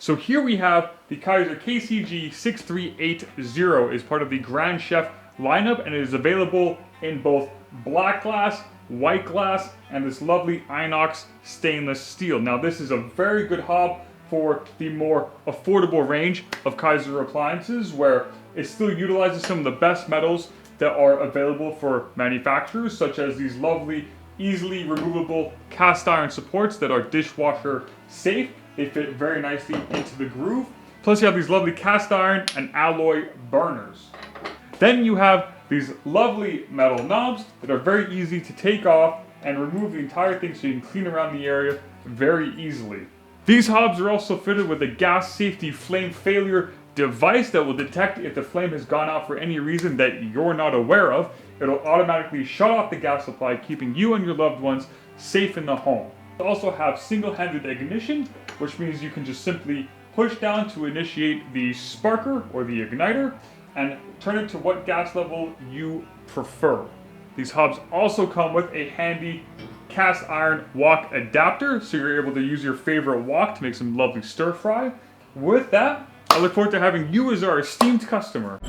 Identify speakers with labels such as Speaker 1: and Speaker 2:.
Speaker 1: So here we have the Kaiser KCG 6380 is part of the Grand Chef lineup, and it is available in both black glass, white glass, and this lovely inox stainless steel. Now this is a very good hob for the more affordable range of Kaiser appliances, where it still utilizes some of the best metals that are available for manufacturers, such as these lovely, easily removable cast iron supports that are dishwasher safe. They fit very nicely into the groove. Plus you have these lovely cast iron and alloy burners. Then you have these lovely metal knobs that are very easy to take off and remove the entire thing so you can clean around the area very easily. These hobs are also fitted with a gas safety flame failure device that will detect if the flame has gone out for any reason that you're not aware of. It'll automatically shut off the gas supply, keeping you and your loved ones safe in the home. They also have single-handed ignition, which means you can just simply push down to initiate the sparker or the igniter and turn it to what gas level you prefer. These hobs also come with a handy cast iron wok adapter, so you're able to use your favorite wok to make some lovely stir fry. With that, I look forward to having you as our esteemed customer.